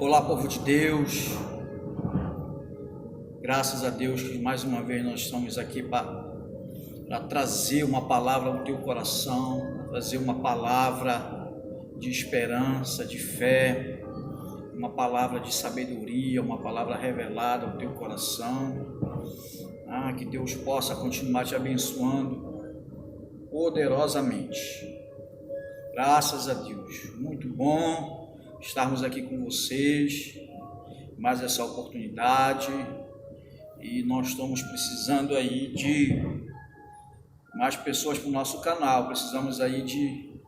Olá, povo de Deus, graças a Deus que mais uma vez nós estamos aqui para trazer uma palavra ao teu coração, trazer uma palavra de esperança, de fé, uma palavra de sabedoria, uma palavra revelada ao teu coração. Que Deus possa continuar te abençoando poderosamente. Graças a Deus, muito bom estarmos aqui com vocês, mais essa oportunidade, e nós estamos precisando aí de mais pessoas para o nosso canal, precisamos aí de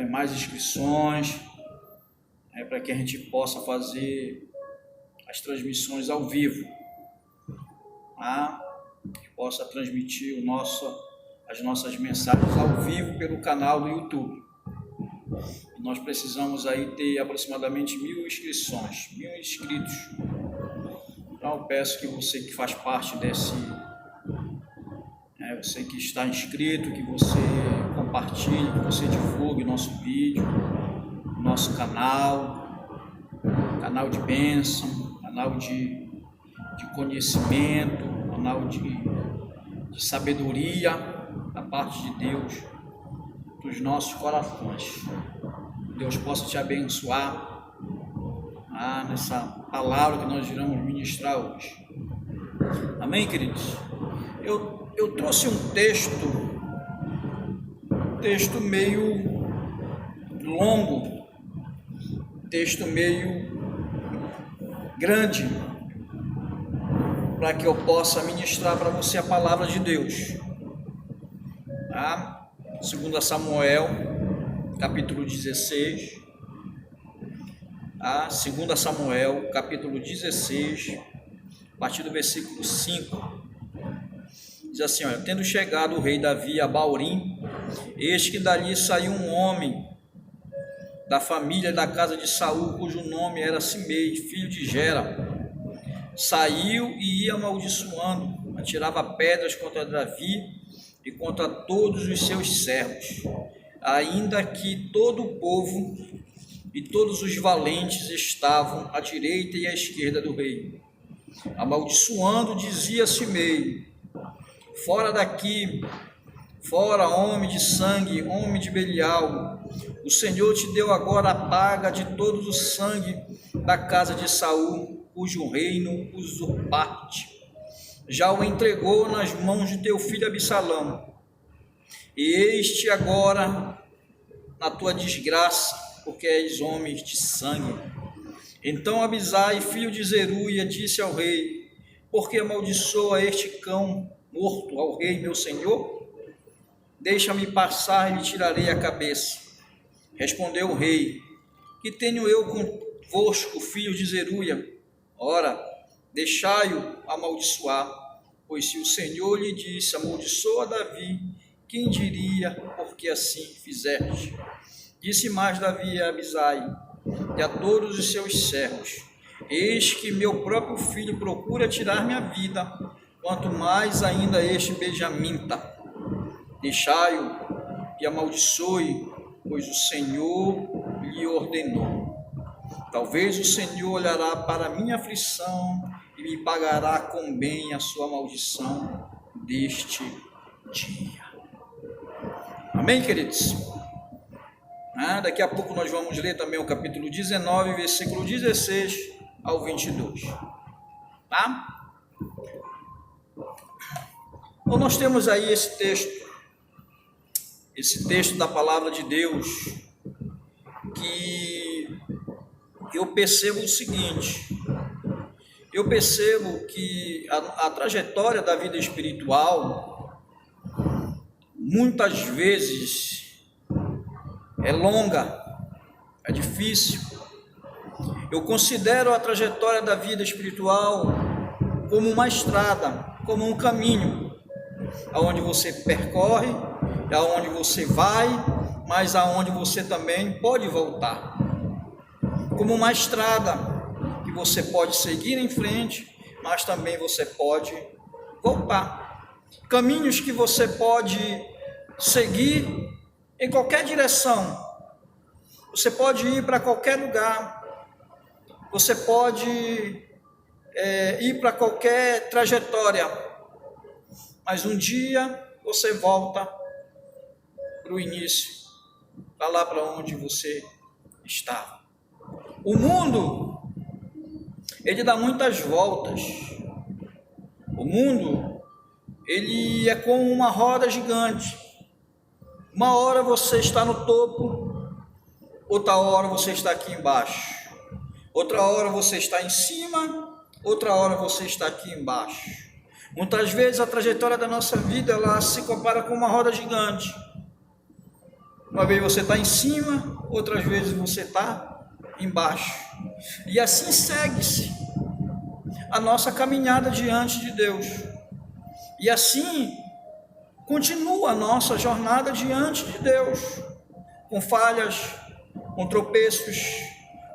mais inscrições, para que a gente possa fazer as transmissões ao vivo, que possa transmitir as nossas mensagens ao vivo pelo canal do YouTube. Nós precisamos aí ter aproximadamente 1000 inscrições, 1000 inscritos. Então eu peço que você que faz parte desse, você que está inscrito, que você compartilhe, que você divulgue nosso vídeo, nosso canal de bênção, canal de conhecimento, canal de sabedoria da parte de Deus para os nossos corações. Deus possa te abençoar nessa palavra que nós iremos ministrar hoje. Amém, queridos? Eu trouxe um texto meio longo, texto meio grande, para que eu possa ministrar para você a palavra de Deus. 2 Samuel, capítulo 16, 2 Samuel, capítulo 16, a partir do versículo 5, diz assim: tendo chegado o rei Davi a Baurim, eis que dali saiu um homem da família da casa de Saul, cujo nome era Simei, filho de Gera. Saiu e ia amaldiçoando, atirava pedras contra Davi e contra todos os seus servos, ainda que todo o povo e todos os valentes estavam à direita e à esquerda do rei. Amaldiçoando, dizia Simei: fora daqui, fora, homem de sangue, homem de Belial, o Senhor te deu agora a paga de todo o sangue da casa de Saul, cujo reino usurpaste. Já o entregou nas mãos de teu filho Absalão, e eis-te agora na tua desgraça, porque és homem de sangue. Então Abisai, filho de Zeruia, disse ao rei: por que amaldiçoa este cão morto ao rei meu senhor? Deixa-me passar e lhe tirarei a cabeça. Respondeu o rei: que tenho eu convosco, filho de Zeruia? Ora, deixai-o amaldiçoar, pois se o Senhor lhe disse: amaldiçoa Davi, quem diria porque assim fizeste? Disse mais Davi a Abisai e a todos os seus servos: eis que meu próprio filho procura tirar minha vida, quanto mais ainda este benjamita. Deixai-o e amaldiçoe, pois o Senhor lhe ordenou. Talvez o Senhor olhará para a minha aflição e me pagará com bem a sua maldição deste dia. Amém, queridos? Daqui a pouco nós vamos ler também o capítulo 19, versículo 16 ao 22. Então nós temos aí esse texto da palavra de Deus, que eu percebo o seguinte: eu percebo que a trajetória da vida espiritual muitas vezes é longa, é difícil. Eu considero a trajetória da vida espiritual como uma estrada, como um caminho, aonde você percorre, aonde você vai, mas aonde você também pode voltar. Como uma estrada que você pode seguir em frente, mas também você pode voltar. Caminhos que você pode seguir em qualquer direção. Você pode ir para qualquer lugar, você pode ir para qualquer trajetória, mas um dia você volta para o início, para lá para onde você estava. O mundo, ele dá muitas voltas. O mundo, ele é como uma roda gigante. Uma hora você está no topo, outra hora você está aqui embaixo. Outra hora você está em cima, outra hora você está aqui embaixo. Muitas vezes a trajetória da nossa vida, ela se compara com uma roda gigante. Uma vez você está em cima, outras vezes você está embaixo. E assim segue-se a nossa caminhada diante de Deus. E assim continua a nossa jornada diante de Deus, com falhas, com tropeços,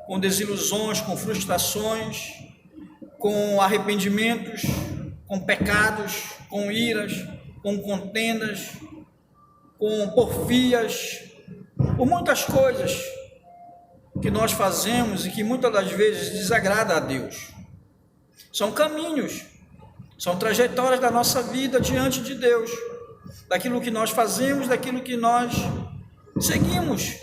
com desilusões, com frustrações, com arrependimentos, com pecados, com iras, com contendas, com porfias, por muitas coisas que nós fazemos e que muitas das vezes desagrada a Deus. São caminhos, são trajetórias da nossa vida diante de Deus, daquilo que nós fazemos, daquilo que nós seguimos.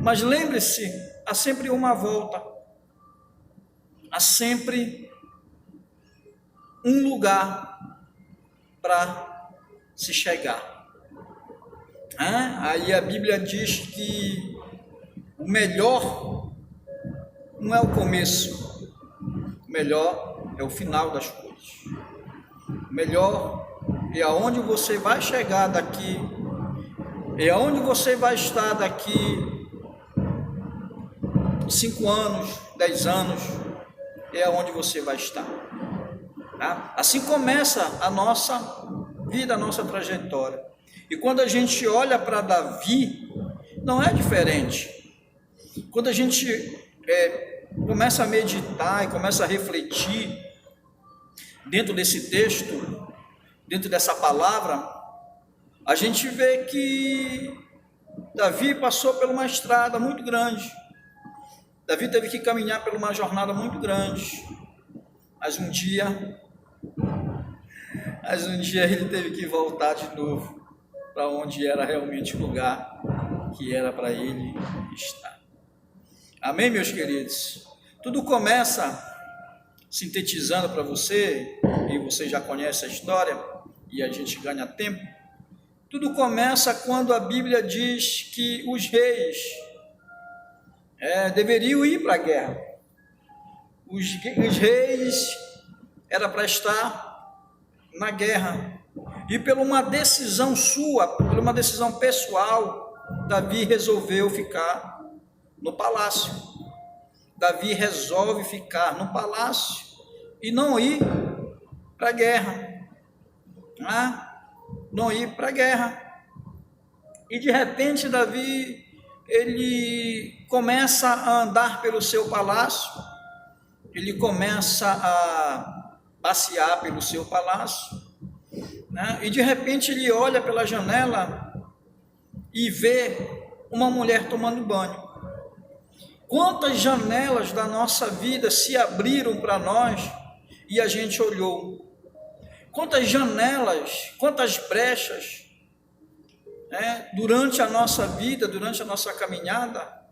Mas lembre-se, há sempre uma volta, há sempre um lugar para se chegar. Aí a Bíblia diz que o melhor não é o começo, o melhor é o final das coisas. O melhor é aonde você vai chegar daqui, é aonde você vai estar daqui 5 anos, 10 anos, é aonde você vai estar. Tá? Assim começa a nossa vida, a nossa trajetória. E quando a gente olha para Davi, não é diferente. Quando a gente começa a meditar e começa a refletir dentro desse texto, dentro dessa palavra, a gente vê que Davi passou por uma estrada muito grande. Davi teve que caminhar por uma jornada muito grande, mas um dia ele teve que voltar de novo para onde era realmente o lugar que era para ele estar. Amém, meus queridos? Tudo começa, sintetizando para você, e você já conhece a história, e a gente ganha tempo. Tudo começa quando a Bíblia diz que os reis deveriam ir para a guerra. Os reis era para estar na guerra. E por uma decisão sua, por uma decisão pessoal, Davi resolveu ficar no palácio. Davi resolve ficar no palácio e não ir para a guerra. Não ir para a guerra. E de repente Davi, ele começa a andar pelo seu palácio, ele começa a passear pelo seu palácio, e de repente ele olha pela janela e vê uma mulher tomando banho. Quantas janelas da nossa vida se abriram para nós e a gente olhou? Quantas janelas, quantas brechas, durante a nossa vida, durante a nossa caminhada,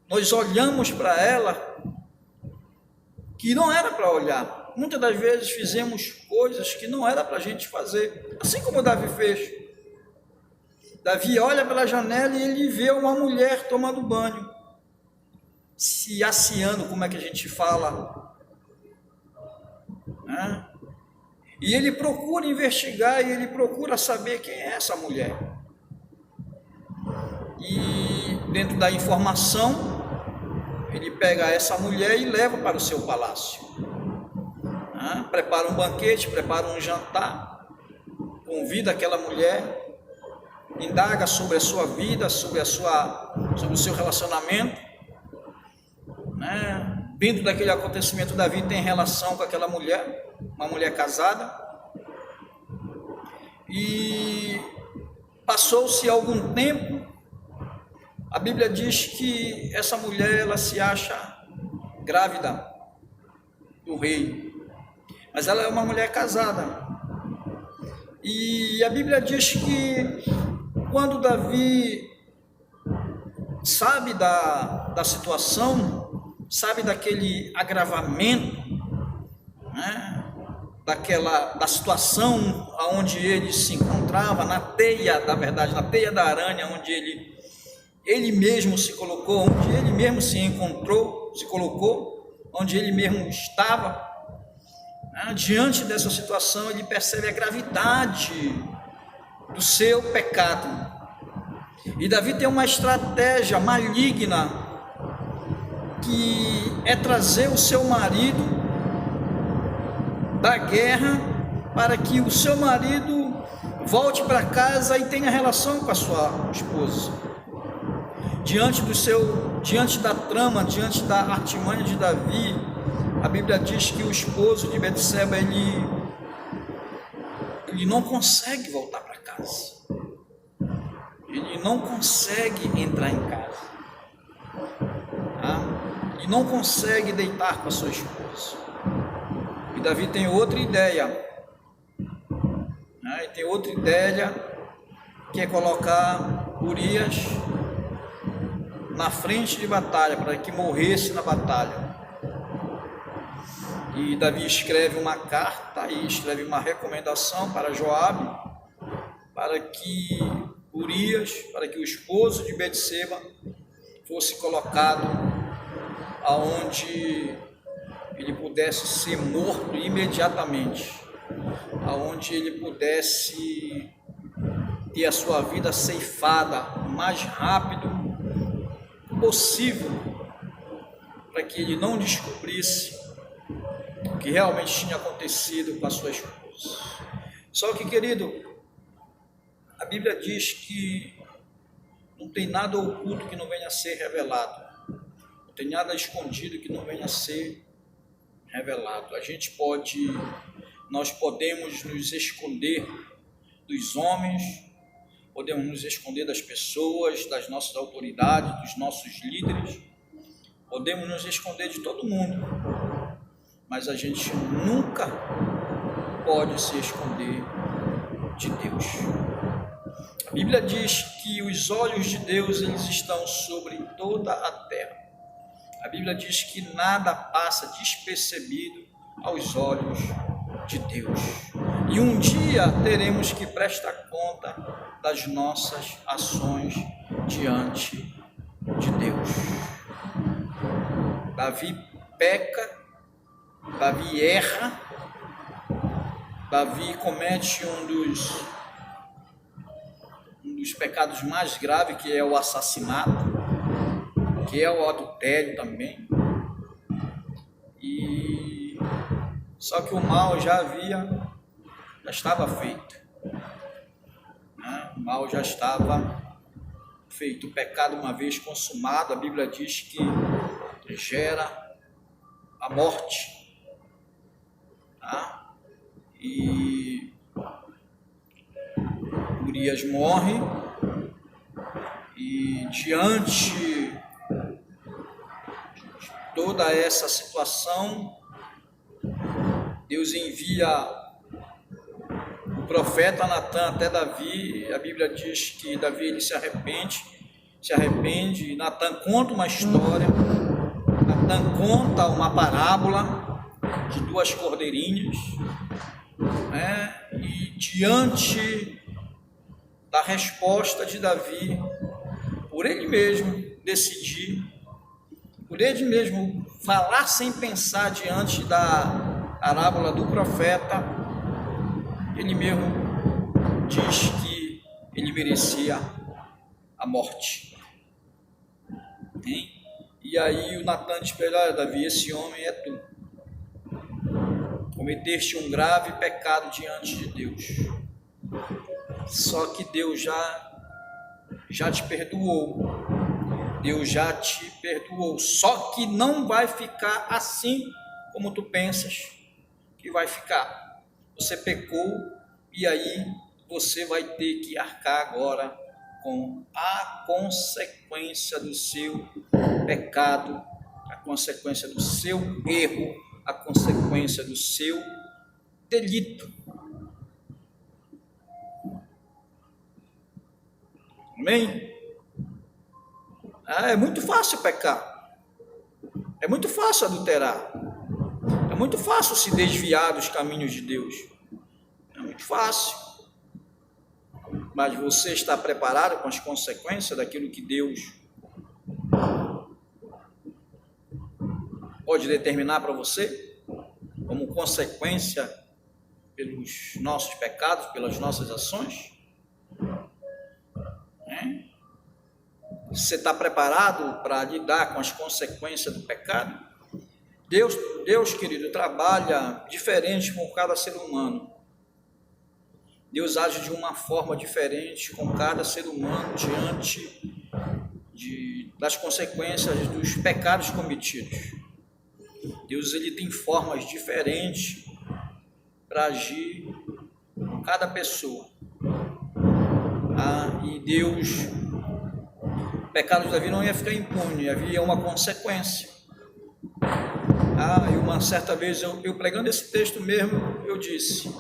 nós olhamos para ela que não era para olhar. Muitas das vezes fizemos coisas que não era para a gente fazer, assim como Davi fez. Davi olha pela janela e ele vê uma mulher tomando banho, se asseando, como é que a gente fala, e ele procura investigar e ele procura saber quem é essa mulher. E dentro da informação, ele pega essa mulher e leva para o seu palácio. Prepara um banquete, prepara um jantar, convida aquela mulher, indaga sobre a sua vida, sobre o seu relacionamento. Dentro daquele acontecimento, Davi tem relação com aquela mulher, uma mulher casada. E passou-se algum tempo. A Bíblia diz que essa mulher, ela se acha grávida do rei, mas ela é uma mulher casada. E a Bíblia diz que quando Davi sabe da situação, sabe daquele agravamento, né, da situação onde ele se encontrava, na teia da aranha, onde ele mesmo se colocou, onde ele mesmo se encontrou, se colocou, onde ele mesmo estava, né, diante dessa situação ele percebe a gravidade do seu pecado. E Davi tem uma estratégia maligna, que é trazer o seu marido da guerra, para que o seu marido volte para casa e tenha relação com a sua esposa. Diante da trama, diante da artimanha de Davi, a Bíblia diz que o esposo de Betseba, ele não consegue voltar para casa. Ele não consegue entrar em casa. Tá? Ele não consegue deitar com a sua esposa. E Davi tem outra ideia. Né? E tem outra ideia, que é colocar Urias na frente de batalha, para que morresse na batalha. E Davi escreve uma carta e escreve uma recomendação para Joabe, para que Urias, para que o esposo de Betseba fosse colocado aonde ele pudesse ser morto imediatamente, aonde ele pudesse ter a sua vida ceifada o mais rápido possível, para que ele não descobrisse o que realmente tinha acontecido com a sua esposa. Só que, querido, a Bíblia diz que não tem nada oculto que não venha a ser revelado, não tem nada escondido que não venha a ser revelado. Nós podemos nos esconder dos homens, podemos nos esconder das pessoas, das nossas autoridades, dos nossos líderes, podemos nos esconder de todo mundo, mas a gente nunca pode se esconder de Deus. A Bíblia diz que os olhos de Deus, eles estão sobre toda a terra. A Bíblia diz que nada passa despercebido aos olhos de Deus. E um dia teremos que prestar conta das nossas ações diante de Deus. Davi peca, Davi erra, Davi comete um dos pecados mais graves, que é o assassinato, que é o adultério também. E só que o mal já estava feito, né? O mal já estava feito. O pecado, uma vez consumado, a Bíblia diz que gera a morte, tá? E Urias morre, e diante de toda essa situação, Deus envia o profeta Natan até Davi. A Bíblia diz que Davi ele se arrepende, e Natan conta uma história, Natan conta uma parábola de duas cordeirinhas, né? E diante da resposta de Davi, por ele mesmo decidir, por ele mesmo falar sem pensar diante da parábola do profeta, ele mesmo diz que ele merecia a morte. Hein? E aí o Natan diz para ele: olha, Davi, esse homem é tu. Cometeste um grave pecado diante de Deus. Só que Deus já te perdoou. Deus já te perdoou. Só que não vai ficar assim como tu pensas que vai ficar. Você pecou e aí você vai ter que arcar agora com a consequência do seu pecado, a consequência do seu erro, a consequência do seu delito. Amém? É muito fácil pecar, é muito fácil adulterar, é muito fácil se desviar dos caminhos de Deus, é muito fácil. Mas você está preparado com as consequências daquilo que Deus pode determinar para você, como consequência pelos nossos pecados, pelas nossas ações? Você está preparado para lidar com as consequências do pecado? Deus, querido, trabalha diferente com cada ser humano. Deus age de uma forma diferente com cada ser humano diante das consequências dos pecados cometidos. Deus, ele tem formas diferentes para agir com cada pessoa. E Deus, o pecado de Davi não ia ficar impune, havia uma consequência. E uma certa vez, eu pregando esse texto mesmo, eu disse,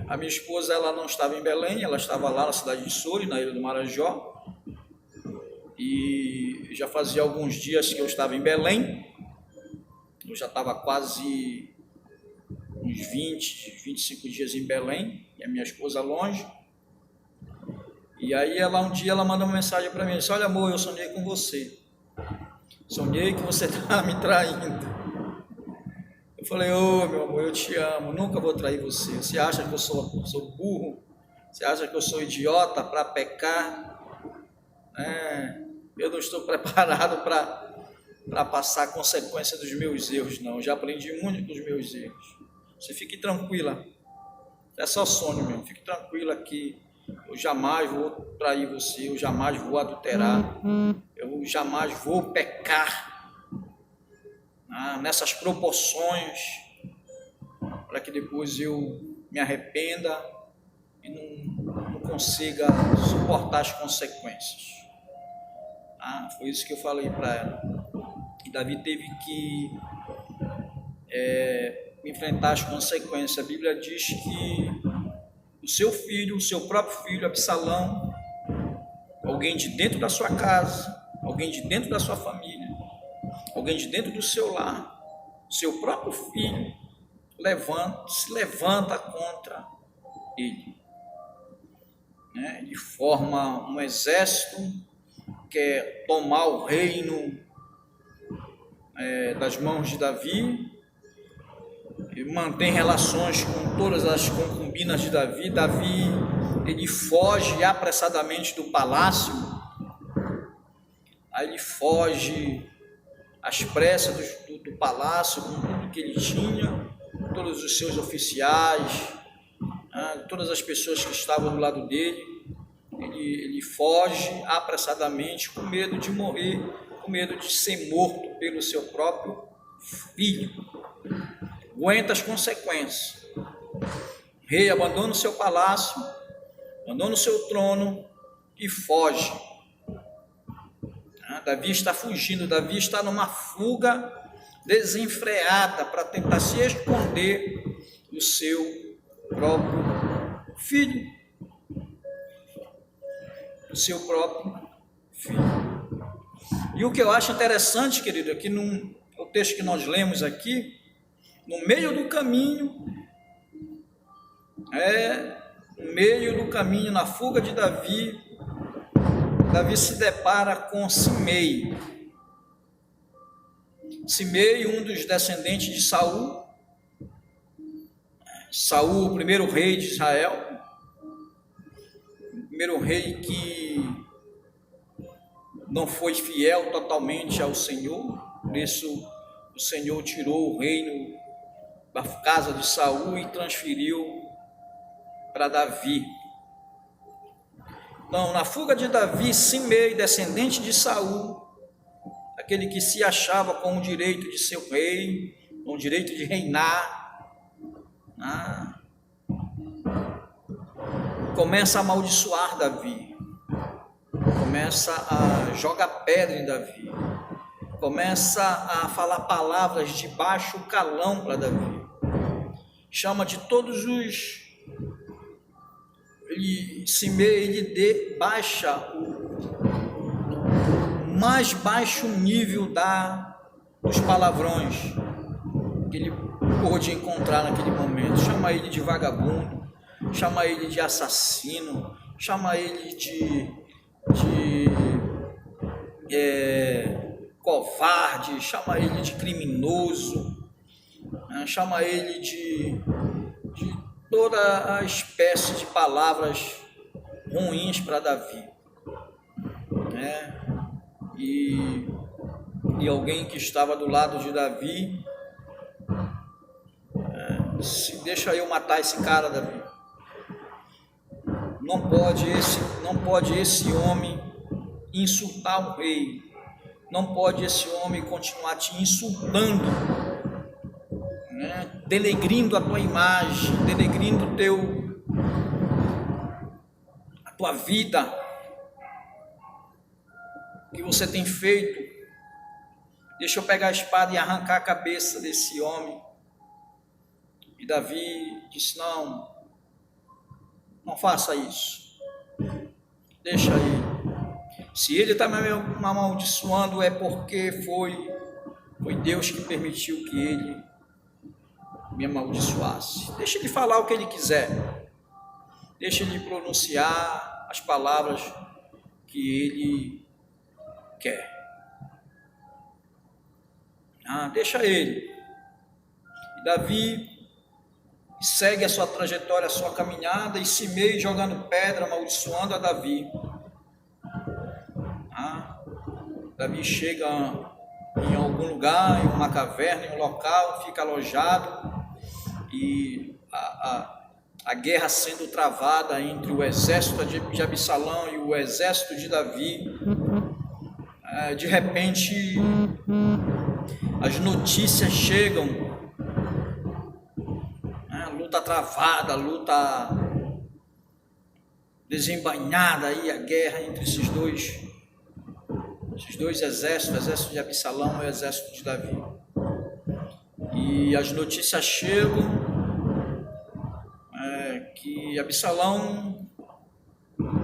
a minha esposa, ela não estava em Belém, ela estava lá na cidade de Soure, na ilha do Marajó, e já fazia alguns dias que eu estava em Belém, eu já estava quase uns 25 dias em Belém, e a minha esposa longe. E aí um dia ela mandou uma mensagem para mim, disse: olha, amor, eu sonhei com você, sonhei que você está me traindo. Eu falei: meu amor, eu te amo, nunca vou trair você. Você acha que eu sou burro? Você acha que eu sou idiota para pecar? Eu não estou preparado para passar a consequência dos meus erros, não. Eu já aprendi muito com os meus erros. Você fique tranquila, é só sonho mesmo, fique tranquila que eu jamais vou trair você, eu jamais vou adulterar, eu jamais vou pecar nessas proporções, para que depois eu me arrependa e não consiga suportar as consequências. Foi isso que eu falei para ela. E Davi teve que enfrentar as consequências. A Bíblia diz que o seu filho, o seu próprio filho, Absalão, alguém de dentro da sua casa, alguém de dentro da sua família, alguém de dentro do seu lar, seu próprio filho, se levanta contra ele. Ele forma um exército, quer tomar o reino das mãos de Davi, e mantém relações com todas as concubinas de Davi. Davi, ele foge apressadamente do palácio, aí ele foge às pressas do palácio, com tudo que ele tinha, todos os seus oficiais, todas as pessoas que estavam do lado dele. Ele foge apressadamente, com medo de morrer, com medo de ser morto pelo seu próprio filho. Aguenta as consequências. O rei abandona o seu palácio, abandona o seu trono e foge. Davi está fugindo, Davi está numa fuga desenfreada para tentar se esconder do seu próprio filho. Do seu próprio filho. E o que eu acho interessante, querido, aqui no texto que nós lemos aqui, no meio do caminho, na fuga de Davi, Davi se depara com Simei. Simei, um dos descendentes de Saul. Saul, o primeiro rei de Israel, o primeiro rei que não foi fiel totalmente ao Senhor. Por isso o Senhor tirou o reino da casa de Saul e transferiu para Davi. Então, na fuga de Davi, Simei, descendente de Saul, aquele que se achava com o direito de ser rei, com o direito de reinar, começa a amaldiçoar Davi, começa a jogar pedra em Davi, começa a falar palavras de baixo calão para Davi. Chama de todos os... Ele baixa o mais baixo nível dos palavrões que ele pôde encontrar naquele momento. Chama ele de vagabundo, chama ele de assassino, chama ele de covarde, chama ele de criminoso, né? Chama ele de toda a espécie de palavras ruins para Davi, né? E alguém que estava do lado de Davi, deixa eu matar esse cara, Davi. Não pode esse homem insultar o rei. Não pode esse homem continuar te insultando, né? Denegrindo a tua imagem, denegrindo a tua vida, que você tem feito. Deixa eu pegar a espada e arrancar a cabeça desse homem. E Davi disse: não faça isso, deixa ele. Se ele está me amaldiçoando, é porque foi Deus que permitiu que ele me amaldiçoasse. Deixa ele falar o que ele quiser, deixa ele pronunciar as palavras que ele quer. Deixa ele. E Davi segue a sua trajetória, a sua caminhada, e Simei jogando pedra, amaldiçoando a Davi. Davi chega em algum lugar, em uma caverna, em um local, fica alojado, e a guerra sendo travada entre o exército de Absalão e o exército de Davi. De repente, as notícias chegam, luta travada, luta desembainhada, aí a guerra entre esses dois exércitos, o exército de Absalão e o exército de Davi. E as notícias chegam que Absalão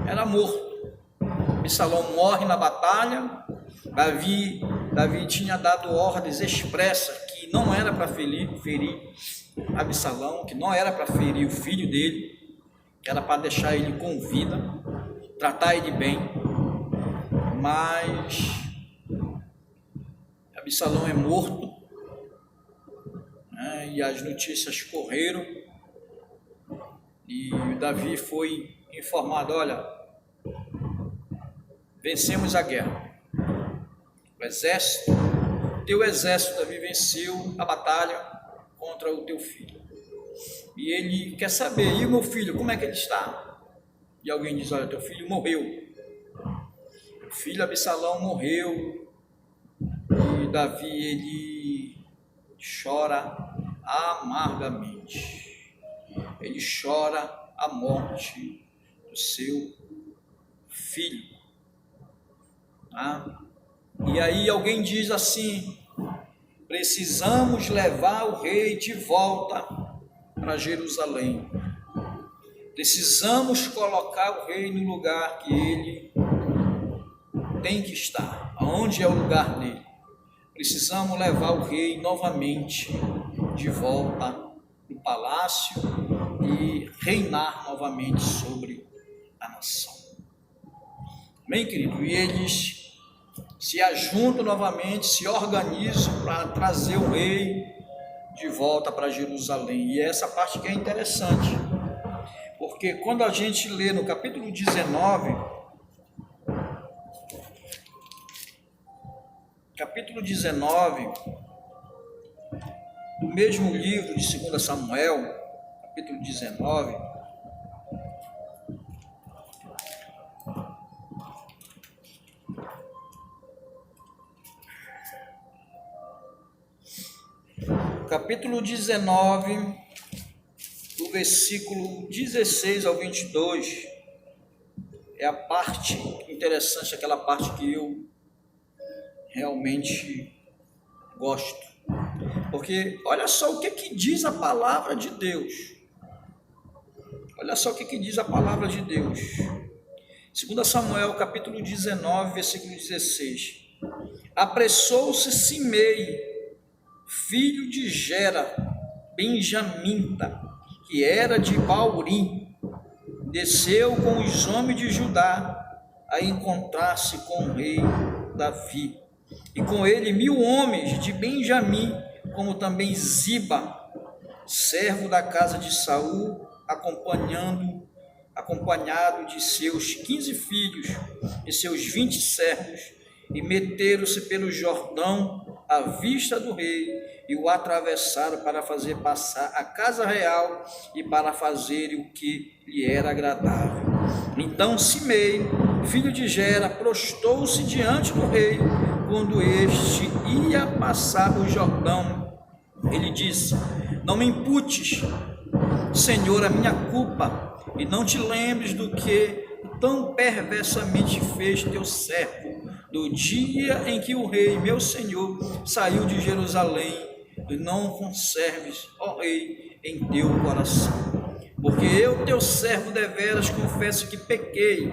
era morto. Absalão morre na batalha. Davi tinha dado ordens expressas que não era para ferir Absalão, que não era para ferir o filho dele, que era para deixar ele com vida, tratar ele bem. Mas Absalão é morto, né? E as notícias correram, e Davi foi informado: olha, vencemos a guerra. Teu exército, Davi, venceu a batalha contra o teu filho. E ele quer saber: e o meu filho, como é que ele está? E alguém diz: olha, teu filho morreu. O filho Absalão morreu. E Davi, ele chora amargamente. Ele chora a morte do seu filho. E aí alguém diz assim: precisamos levar o rei de volta para Jerusalém. Precisamos colocar o rei no lugar que ele tem que estar, aonde é o lugar dele. Precisamos levar o rei novamente de volta no palácio e reinar novamente sobre a nação. Amém, querido? E eles se ajuntam novamente, se organizam para trazer o rei de volta para Jerusalém. E essa parte que é interessante, porque quando a gente lê no capítulo 19, do mesmo livro de 2 Samuel, capítulo 19, capítulo 19, do versículo 16 ao 22, é a parte interessante, aquela parte que eu realmente gosto. Porque olha só o que diz a palavra de Deus. Olha só o que diz a palavra de Deus. 2 Samuel, capítulo 19, versículo 16. Apressou-se Simei, filho de Gera, benjamita, que era de Baurim, desceu com os homens de Judá a encontrar-se com o rei Davi, e com ele 1000 homens de Benjamim, como também Ziba, servo da casa de Saul, acompanhado de seus 15 filhos e seus 20 servos, e meteram-se pelo Jordão à vista do rei, e o atravessaram para fazer passar a casa real e para fazer o que lhe era agradável. Então Simei, filho de Gera, prostou-se diante do rei. Quando este ia passar o Jordão, ele disse: não me imputes, Senhor, a minha culpa, e não te lembres do que tão perversamente fez teu servo, do dia em que o rei, meu senhor, saiu de Jerusalém, e não conserves, ó rei, em teu coração. Porque eu, teu servo, deveras confesso que pequei.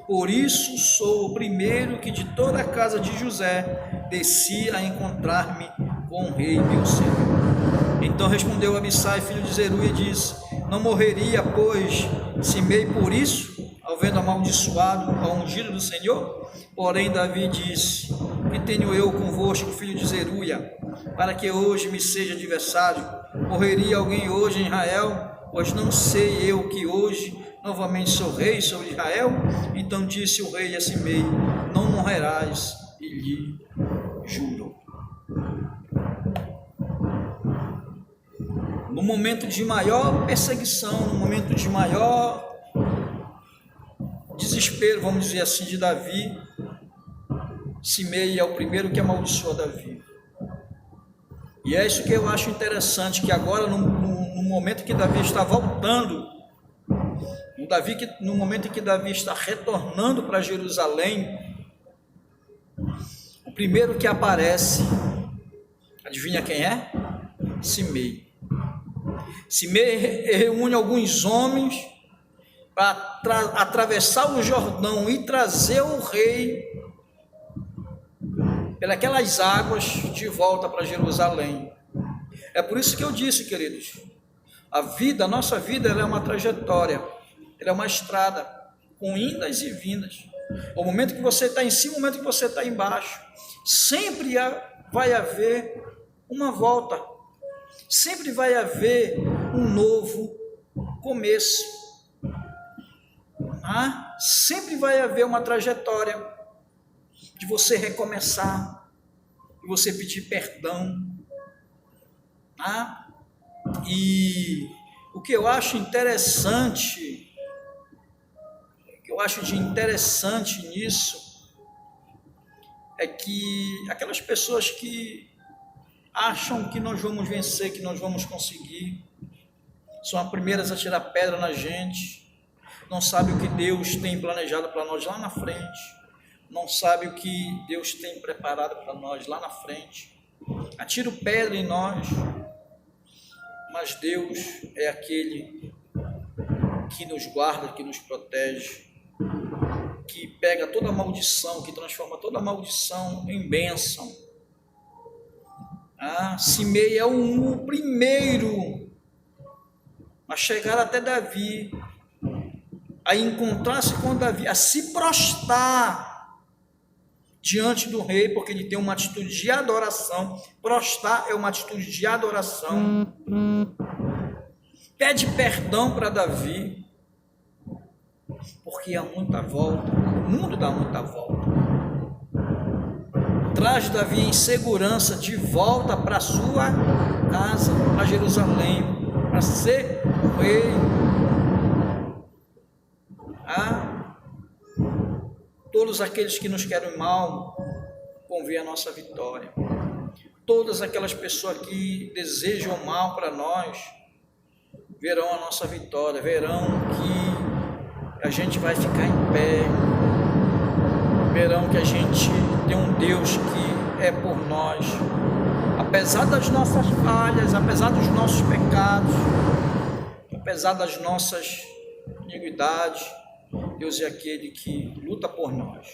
Por isso sou o primeiro que de toda a casa de José desci a encontrar-me com o rei, meu senhor. Então respondeu Abissai, filho de Zeruia, e disse: não morreria, pois, Simei por isso, ao vendo amaldiçoado ao ungido do Senhor? Porém Davi disse: que tenho eu convosco, filho de Zeruia, para que hoje me seja adversário? Morreria alguém hoje em Israel? Pois não sei eu que hoje novamente sou rei sobre Israel? Então disse o rei a Simei: não morrerás, e lhe jurou. No momento de maior perseguição, no momento de maior desespero, vamos dizer assim, de Davi, Simei é o primeiro que amaldiçoa Davi. E é isso que eu acho interessante, que agora no momento que Davi está voltando, no momento em que Davi está retornando para Jerusalém, o primeiro que aparece, adivinha quem é? Simei. Simei reúne alguns homens para atravessar o Jordão e trazer o rei pelas águas de volta para Jerusalém. É por isso que eu disse, queridos, a nossa vida, ela é uma trajetória, ela é uma estrada com indas e vindas. O momento que você está em cima, o momento que você está embaixo, sempre vai haver uma volta, sempre vai haver um novo começo, sempre vai haver uma trajetória de você recomeçar, de você pedir perdão, e o que eu acho interessante, nisso, é que aquelas pessoas que acham que nós vamos vencer, que nós vamos conseguir, são as primeiras a tirar pedra na gente, não sabem o que Deus tem planejado para nós lá na frente, não sabem o que Deus tem preparado para nós lá na frente, atiram pedra em nós, mas Deus é aquele que nos guarda, que nos protege, que pega toda a maldição, que transforma toda a maldição em bênção. Simei é o primeiro a chegar até Davi, a encontrar-se com Davi, a se prostrar diante do rei, porque ele tem uma atitude de adoração. Prostrar é uma atitude de adoração. Pede perdão para Davi, porque há muita volta, o mundo dá muita volta. Traz Davi em segurança de volta para sua casa, para Jerusalém, para ser rei. Todos aqueles que nos querem mal, vão ver a nossa vitória. Todas aquelas pessoas que desejam mal para nós, verão a nossa vitória, verão que a gente vai ficar em pé, verão que a gente tem um Deus que é por nós. Apesar das nossas falhas, apesar dos nossos pecados, apesar das nossas iniquidades, Deus é aquele que luta por nós.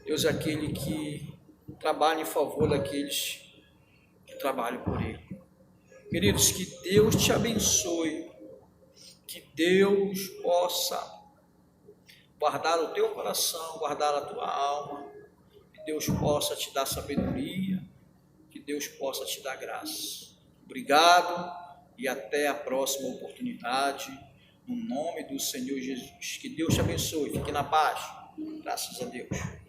Deus é aquele que trabalha em favor daqueles que trabalham por Ele. Queridos, que Deus te abençoe, que Deus possa guardar o teu coração, guardar a tua alma, que Deus possa te dar sabedoria, que Deus possa te dar graça. Obrigado e até a próxima oportunidade, no nome do Senhor Jesus. Que Deus te abençoe, fique na paz. Graças a Deus.